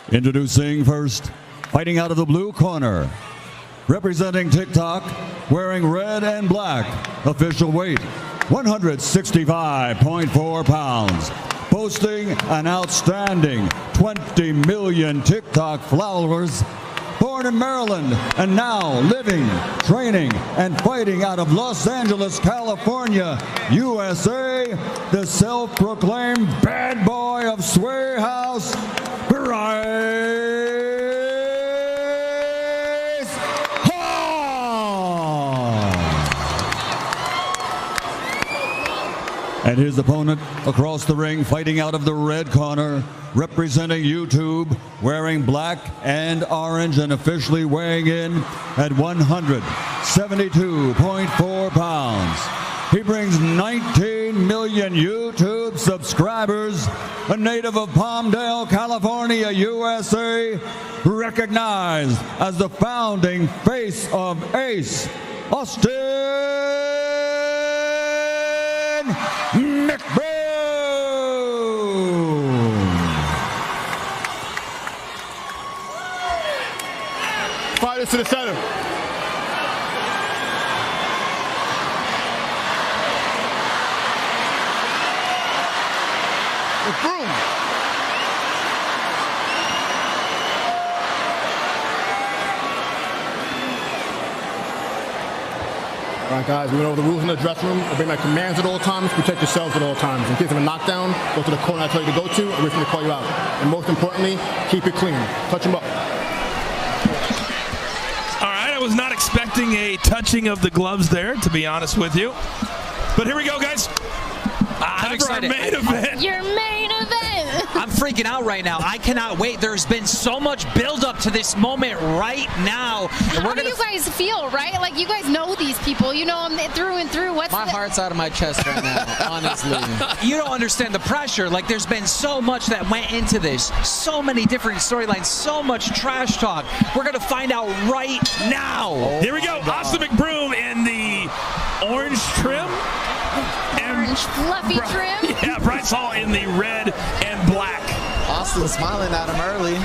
Introducing first, fighting out of the blue corner, representing TikTok, wearing red and black, official weight 165.4 pounds, boasting an outstanding 20 million TikTok followers, born in Maryland and now living, training, and fighting out of Los Angeles, California, USA, the self-proclaimed bad boy of Sway House, Bryce. And his opponent across the ring, fighting out of the red corner, representing YouTube, wearing black and orange and officially weighing in at 172.4 pounds. He brings 19 million YouTube subscribers, a native of Palmdale, California, USA, recognized as the founding face of Ace, Austin mcbrom. Fighters to the center. McBrom. All right, guys, we went over the rules in the dressing room. Obey my commands at all times, protect yourselves at all times. In case of a knockdown, go to the corner I tell you to go to, and wait for me to call you out. And most importantly, keep it clean. Touch them up. All right, I was not expecting a touching of the gloves there, to be honest with you. But here we go, guys. I'm excited. Our main event. Your main event. I'm freaking out right now. I cannot wait. There's been so much build-up to this moment right now. How do you guys feel, right? Like, you guys know these people. You know them through and through. My heart's out of my chest right now, honestly. You don't understand the pressure. Like, there's been so much that went into this. So many different storylines. So much trash talk. We're going to find out right now. Here we go. Austin McBrom in the orange trim. Orange fluffy trim. Yeah, Bryce Hall in the red and black. Austin smiling at him early.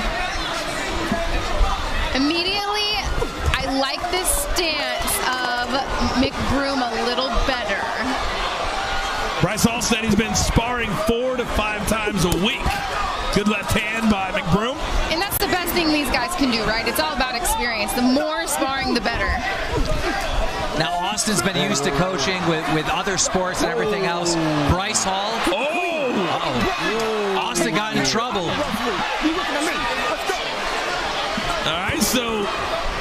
Immediately, I like this stance of McBrom a little better. Bryce Hall said he's been sparring 4 to 5 times a week. Good left hand by McBrom. And that's the best thing these guys can do, right? It's all about experience. The more sparring, the better. Now, Austin's been used to coaching with other sports and everything else. Bryce Hall. Austin got in trouble. All right, so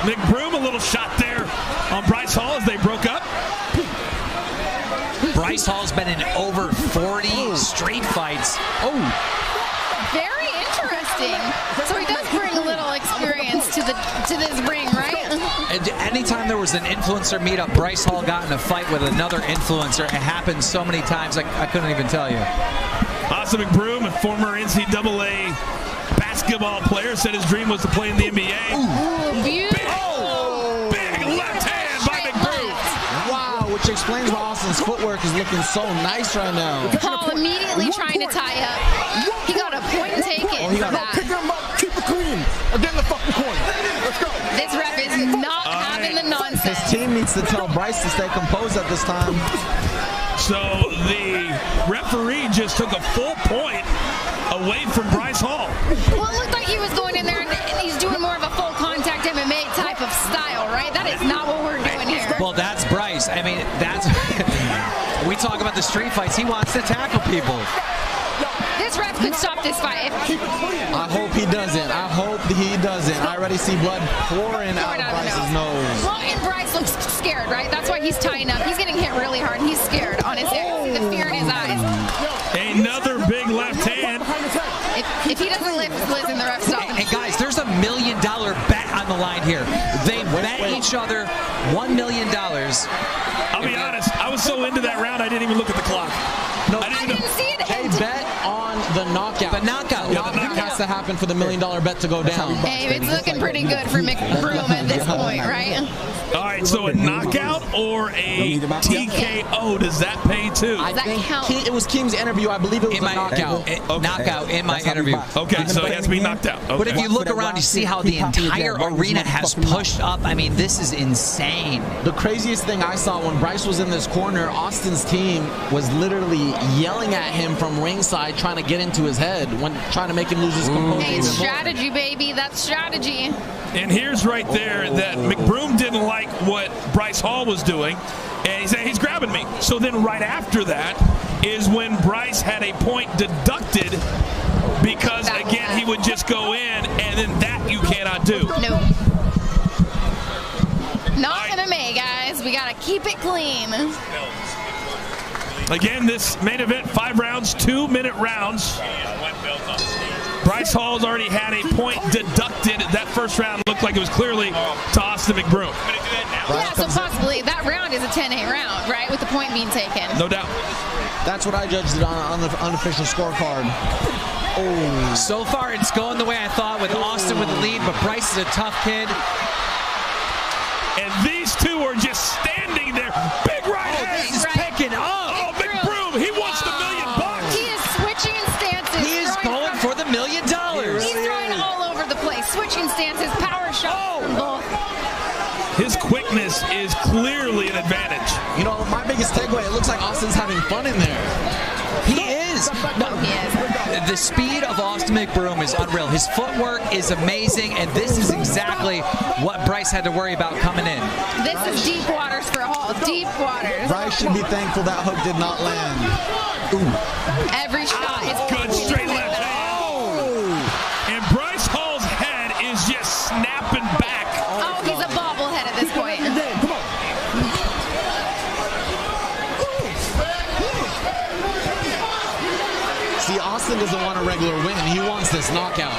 McBrom a little shot there on Bryce Hall as they broke up. Bryce Hall's been in over 40 street fights. Very interesting. So he does bring a little experience to this ring, right? And anytime there was an influencer meetup, Bryce Hall got in a fight with another influencer. It happened so many times I couldn't even tell you. Austin McBrom, a former NCAA basketball player, said his dream was to play in the NBA. Ooh, beautiful. Big left hand by McBrom. Wow, which explains why Austin's footwork is looking so nice right now. Paul immediately trying to tie up. He got a point taken for that. Pick him up, keep it clean, and get in the fucking corner. Let's go. This ref is not having the nonsense. His team needs to tell Bryce to stay composed at this time. So the referee just took a full point away from Bryce Hall. Well, it looked like he was going in there and he's doing more of a full contact MMA type of style, right? That is not what we're doing here. Well, that's Bryce. I mean, that's we talk about the street fights. He wants to tackle people. This ref could stop this fight. I hope he doesn't. I hope he doesn't. I already see blood pouring out of Bryce's nose. Well, and Bryce looks scared, right? That's why he's tying up. He's getting hit really hard. He's scared on his head. See the fear in his eyes. Another big left hand. If he doesn't listen, the ref's stopping. And guys, there's $1 million bet on the line here. They bet each other $1 million. I'll be honest, I was so into that round I didn't even look at the clock. No, I didn't see it. They bet on the knockout. The knockout. The knockout has to happen for the $1 million bet to go down. Hey, it's looking pretty good for McBrom at this point, right? All right, so a knockout knockout or a TKO. Does that pay too? I that think count? it was Keem's interview. I believe it was a knockout. Knockout in my interview. Okay, so it has to be knocked out. Okay. But if you look around, you see how the entire arena has pushed up. I mean, this is insane. The craziest thing I saw when Bryce was in this corner, Austin's team was literally yelling at him from ringside, trying to get into his head, when trying to make him lose his composure. Hey, it's strategy, baby. That's strategy. And here's right there that McBrom didn't like what Bryce Hall was doing, and he said, he's grabbing me. So then right after that is when Bryce had a point deducted because, again, he would just go in, and then that you cannot do. No. Not MMA, guys. We got to keep it clean. Again, this main event, 5 rounds, 2-minute rounds. Bryce Hall's already had a point deducted. That first round looked like it was clearly to Austin McBrom. Yeah, so possibly that round is a 10-8 round, right, with the point being taken. No doubt. That's what I judged it on the unofficial scorecard. Oh. So far, it's going the way I thought with Austin with the lead, but Bryce is a tough kid. And these two are just standing there. Big right hand. He's picking up. Oh, McBrom, he wants the $1 million. He is switching stances. He is going for the $1 million. He's throwing all over the place, switching stances, power shot. His quickness is clearly an advantage. You know, my biggest takeaway, it looks like Austin's having fun in there. He is. No, he is. The speed of Austin McBrom is unreal. His footwork is amazing, and this is exactly what Bryce had to worry about coming in. This is deep waters for Hall. Deep waters. Bryce should be thankful that hook did not land. Ooh. Every shot is Good straight left hand. And Bryce Hall's head is just snapping back. Oh, he's a bobblehead at this point. See, Austin doesn't want a regular win. He wants this knockout.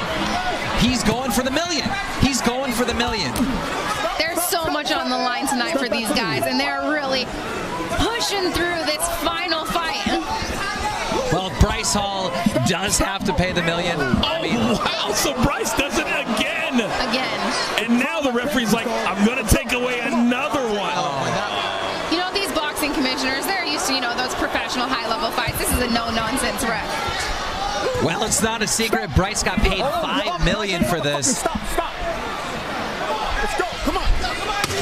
He's going for the $1 million. He's going for the $1 million. There's so much on the line tonight for these guys, and they're really pushing through this final fight. Well, Bryce Hall does have to pay the $1 million. Wow, so Bryce does it again. And now the referee's like, I'm going to take away another one. You know, these boxing commissioners, they're used to, those professional high-level fights. This is a no-nonsense ref. Well, it's not a secret. Bryce got paid $5 million for this. Stop. Let's go. Come on.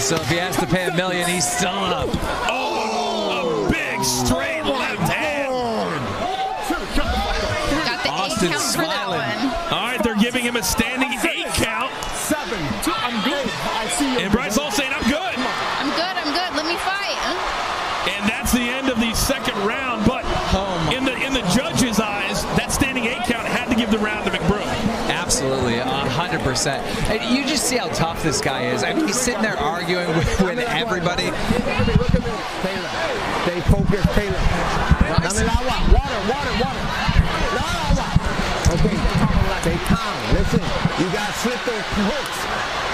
So if he has to pay $1 million, he's still up. Oh, a big straight left hand. Got the Austin 8 count for that smiling. one. All right, they're giving him a standing 8 count. 7. I'm good. I see you. And Bryce Hall saying, I'm good. I'm good. Let me fight. And that's the end of the second round. But in the judge's eyes, that standing 8 count had to give the round to McBrom. Absolutely, 100%. And you just see how tough this guy is. I mean, he's sitting there arguing with everybody. Stay focused, Taylor. Dame el agua. Water. Okay, stay calm. Listen, you got to slip those hooks.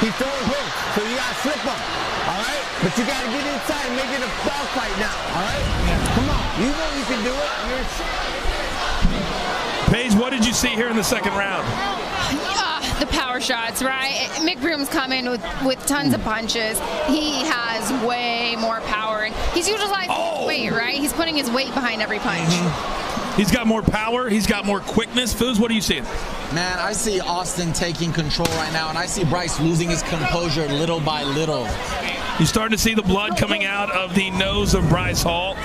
He's throwing hooks, so you got to slip them. All right? But you got to get inside and make it a dog fight now. All right? Come on. You know you can do it. Paige, what did you see here in the second round? The power shots, right? McBroom's coming with tons of punches. He has way more power. And he's utilizing his weight, right? He's putting his weight behind every punch. He's got more power. He's got more quickness. Foos, what are you seeing? Man, I see Austin taking control right now, and I see Bryce losing his composure little by little. You're starting to see the blood coming out of the nose of Bryce Hall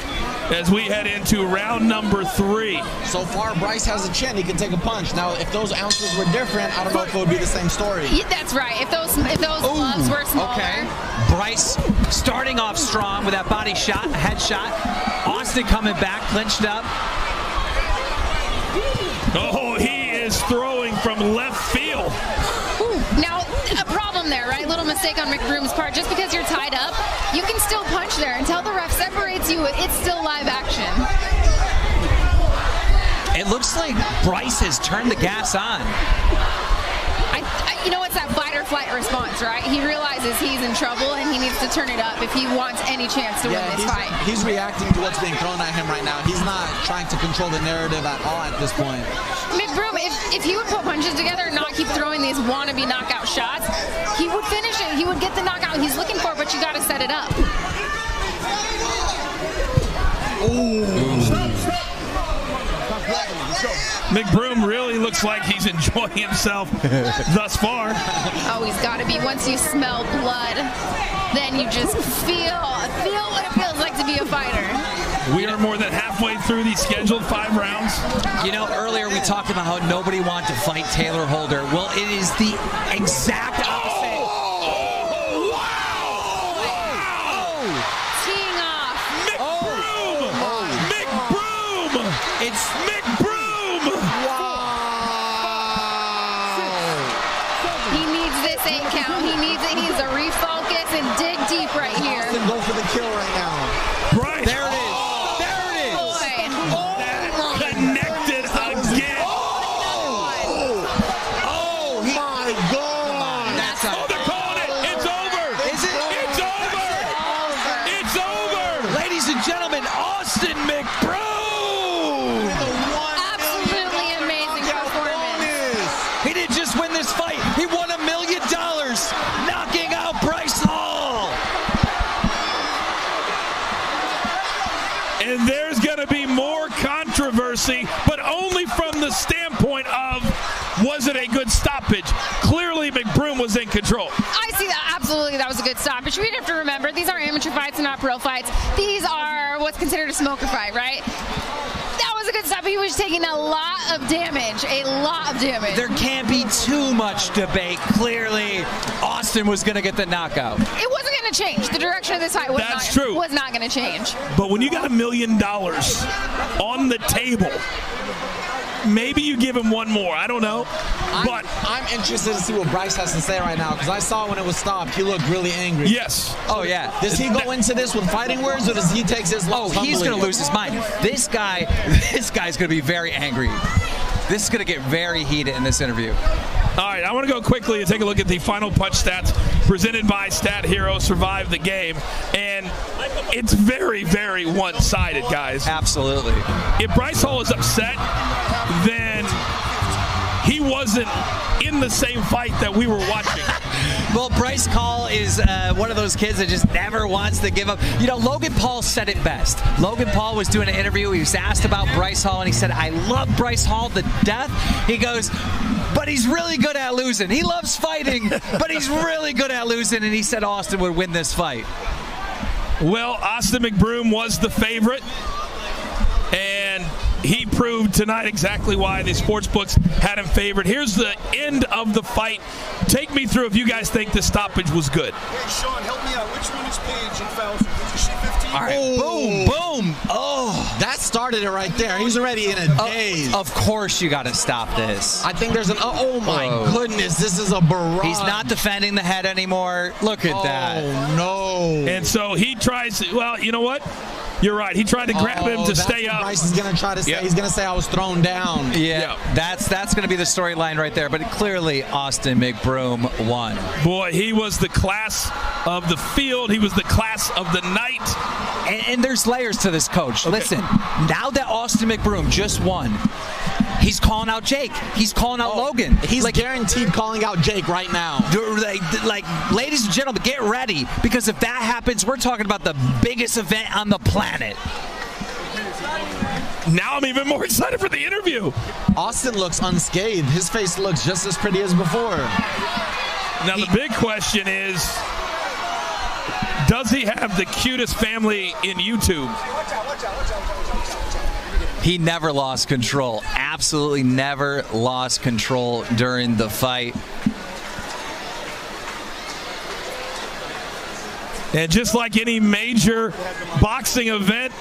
as we head into round number 3. So far, Bryce has a chin. He can take a punch. Now, if those ounces were different, I don't know if it would be the same story. Yeah, that's right. If those gloves were smaller. Okay. Bryce starting off strong with that body shot, head shot. Austin coming back, clinched up. Oh, he is throwing from left field. Now, a problem there, right? Little mistake on McBroom's part. Just because you're tied up, you can still punch there. Until the ref separates you, it's still live action. It looks like Bryce has turned the gas on. You know, it's that fight or flight response, right? He realizes he's in trouble and he needs to turn it up if he wants any chance to win this fight. He's reacting to what's being thrown at him right now. He's not trying to control the narrative at all at this point. McBrom, if he would put punches together and not keep throwing these wannabe knockout shots, he would finish it. He would get the knockout he's looking for, but you got to set it up. McBrom really looks like he's enjoying himself thus far. Oh, he's got to be. Once you smell blood, then you just feel what it feels like to be a fighter. We are more than halfway through these scheduled 5 rounds. You know, earlier we talked about how nobody wanted to fight Taylor Holder. Well, it is the exact opposite. Teeing off. McBrom! It's McBrom! He needs this 8 count. He needs it. He needs to refocus and dig deep right here. Austin, go for the kill right now. Bryce. There it is. There it is. Boy. Connected again. Oh my God. That's Oh, they're calling it. It's over. Is it? It's over. It's over. Ladies and gentlemen, Austin McBrom. Absolutely amazing performance. He didn't just win this fight. He won $1 million, knocking out Bryce Hall. And there's going to be more controversy, but only from the standpoint of, was it a good stoppage? Clearly, McBrom was in control. I see that. Absolutely, that was a good stoppage. We have to remember, these are amateur fights and not pro fights. These are what's considered a smoker fight, right? That was a good stop. He was taking a lot of damage. A lot of damage. There can't be too much debate. Clearly, Austin was going to get the knockout. It wasn't going to change. The direction of this fight was not going to change. But when you got $1 million on the table, maybe you give him one more. I don't know. But I'm interested to see what Bryce has to say right now, because I saw when it was stopped, he looked really angry. yes. Oh, yeah. Does he go into this with fighting words, or does he take his loss? Oh, he's going to lose his mind. This guy's going to be very angry. This is going to get very heated in this interview. All right, I want to go quickly and take a look at the final punch stats presented by Stat Hero Survive the Game. And it's very, very one-sided, guys. Absolutely. If Bryce Hall is upset, then he wasn't in the same fight that we were watching. Well, Bryce Hall is one of those kids that just never wants to give up. You know, Logan Paul said it best. Logan Paul was doing an interview. He was asked about Bryce Hall, and he said, I love Bryce Hall to death. He goes, but he's really good at losing. He loves fighting, but he's really good at losing, and he said Austin would win this fight. Well, Austin McBrom was the favorite, and he proved tonight exactly why the sports books had him favored. Here's the end of the fight. Take me through if you guys think the stoppage was good. Hey, Sean, help me out. Which one is Paige in fouls? Did you see 15? All right, boom, boom. Oh, That started it right there. He's already in a daze. of course you got to stop this. I think there's an, oh my Oh. goodness, this is a barrage. He's not defending the head anymore. Look at that. Oh, no. And so he tries to, well, you know what? You're right. He tried to grab him to that's stay what up. Bryce is going to try to say. Yep. He's going to say I was thrown down. Yeah, that's going to be the storyline right there. But clearly, Austin McBrom won. Boy, he was the class of the field. He was the class of the night. And there's layers to this, Coach. Listen, now that Austin McBrom just won, he's calling out Jake. He's calling out Logan. He's guaranteed calling out Jake right now. Like, ladies and gentlemen, get ready, because if that happens, we're talking about the biggest event on the planet. Now I'm even more excited for the interview. Austin looks unscathed. His face looks just as pretty as before. Now the big question is, does he have the cutest family in YouTube? He never lost control. Absolutely never lost control during the fight. And just like any major boxing event,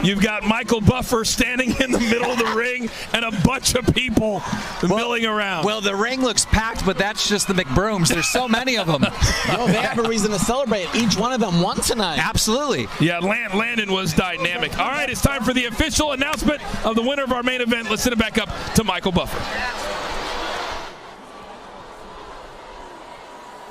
you've got Michael Buffer standing in the middle of the ring and a bunch of people milling around. Well, the ring looks packed, but that's just the McBroms. There's so many of them. Yo, they have a reason to celebrate. Each one of them won tonight. Absolutely. Yeah, Landon was dynamic. All right, it's time for the official announcement of the winner of our main event. Let's send it back up to Michael Buffer.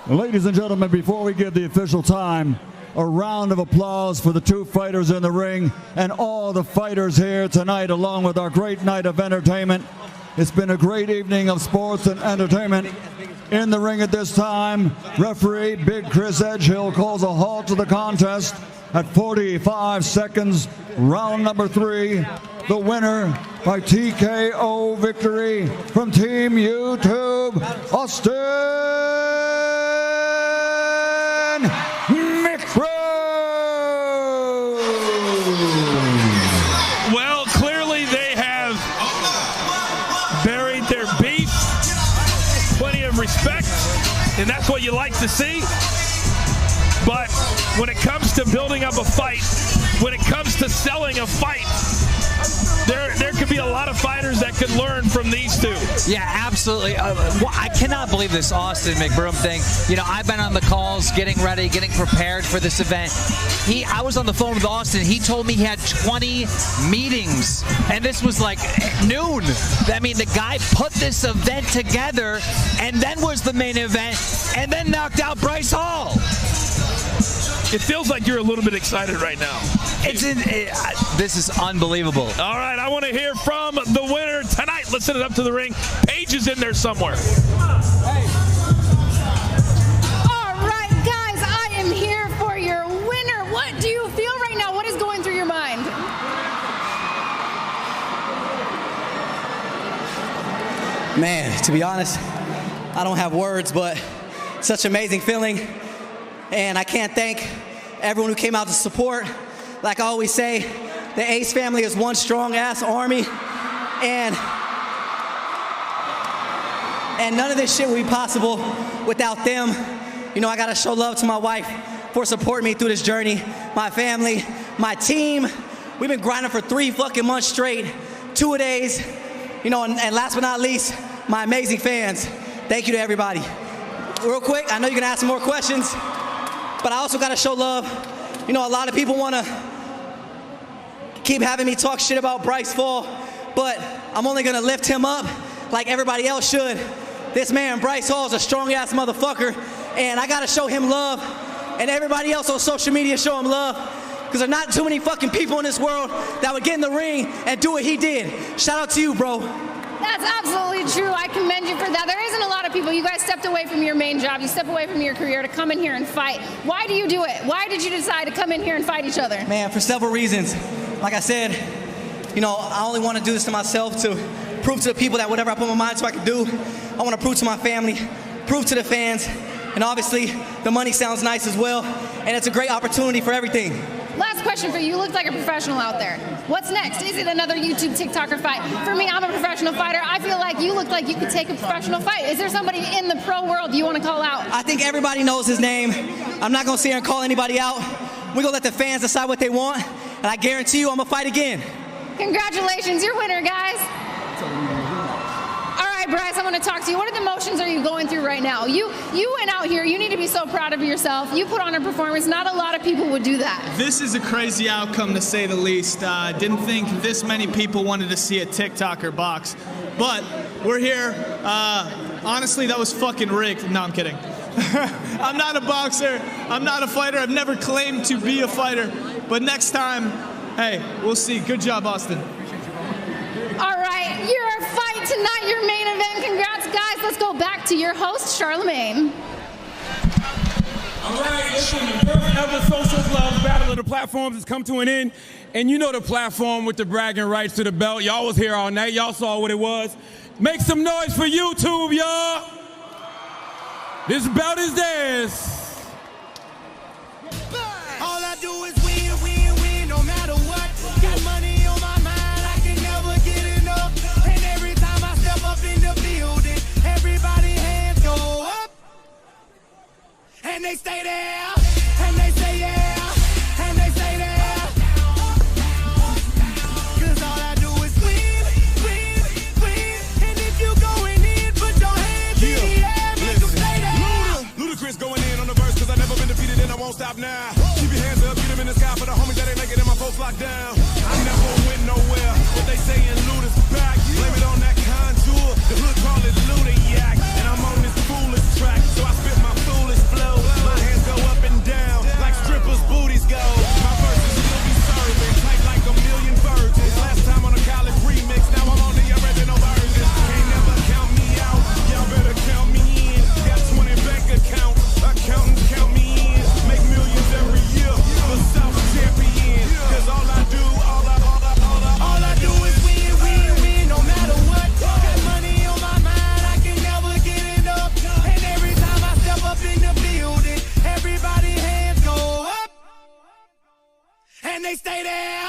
Ladies and gentlemen, before we give the official time, a round of applause for the two fighters in the ring and all the fighters here tonight, along with our great night of entertainment. It's been a great evening of sports and entertainment. In the ring at this time, referee Big Chris Edgehill calls a halt to the contest at 45 seconds, round number 3. The winner by TKO victory from Team YouTube, Austin mcbrom. Well, clearly they have buried their beef. Plenty of respect, and that's what you like to see. But when it comes to building up a fight, when it comes to selling a fight, there could be a lot of fighters that could learn from these two. Yeah, absolutely. I cannot believe this Austin mcbrom thing. You know, I've been on the calls, getting ready, getting prepared for this event. I was on the phone with Austin. He told me he had 20 meetings, and this was like noon. I mean, the guy put this event together, and then was the main event, and then knocked out Bryce Hall. It feels like you're a little bit excited right now. This is unbelievable. All right, I want to hear from the winner tonight. Let's send it up to the ring. Paige is in there somewhere. All right, guys, I am here for your winner. What do you feel right now? What is going through your mind? Man, to be honest, I don't have words, but such an amazing feeling. And I can't thank everyone who came out to support. Like I always say, the Ace family is one strong-ass army. And none of this shit would be possible without them. You know, I gotta show love to my wife for supporting me through this journey, my family, my team. We've been grinding for 3 fucking months straight, 2-a-days. You know, and last but not least, my amazing fans. Thank you to everybody. Real quick, I know you're gonna ask some more questions, but I also gotta show love. You know, a lot of people wanna keep having me talk shit about Bryce Hall, but I'm only gonna lift him up like everybody else should. This man, Bryce Hall, is a strong-ass motherfucker, and I gotta show him love, and everybody else on social media show him love, because there's not too many fucking people in this world that would get in the ring and do what he did. Shout out to you, bro. That's absolutely true. I commend you for that. There isn't a lot of people. You guys stepped away from your main job. You stepped away from your career to come in here and fight. Why do you do it? Why did you decide to come in here and fight each other? Man, for several reasons. Like I said, you know, I only want to do this to myself to prove to the people that whatever I put my mind to I can do. I want to prove to my family, prove to the fans, and obviously the money sounds nice as well, and it's a great opportunity for everything. Last question for you. You look like a professional out there. What's next? Is it another YouTube TikToker fight? For me, I'm a professional fighter. I feel like you look like you could take a professional fight. Is there somebody in the pro world you want to call out? I think everybody knows his name. I'm not going to sit here and call anybody out. We're going to let the fans decide what they want, and I guarantee you I'm going to fight again. Congratulations. You're winner, guys. All right, Bryce, I want to talk to you. What emotions are you going through right now? You went out here. You need to be so proud of yourself. You put on a performance. Not a lot of people would do that. This is a crazy outcome, to say the least. Didn't think this many people wanted to see a TikToker box. But we're here. Honestly, that was fucking rigged. No, I'm kidding. I'm not a boxer. I'm not a fighter. I've never claimed to be a fighter. But next time, hey, we'll see. Good job, Austin. All right, your fight tonight, your main event. Congrats, guys. Let's go back to your host, Charlemagne. All right, listen, the first ever Social Gloves Battle of the Platforms has come to an end. And you know the platform with the bragging rights to the belt. Y'all was here all night. Y'all saw what it was. Make some noise for YouTube, y'all. This belt is theirs. All I do is win, win, win, no matter what. Got money on my mind, I can never get enough. And every time I step up in the building, everybody hands go up. And they stay there, and they say yeah, and they stay there. Cause all I do is win, win, win. And if you going in, put your hands in the air, make them stay there. Ludacris going in on the stay there.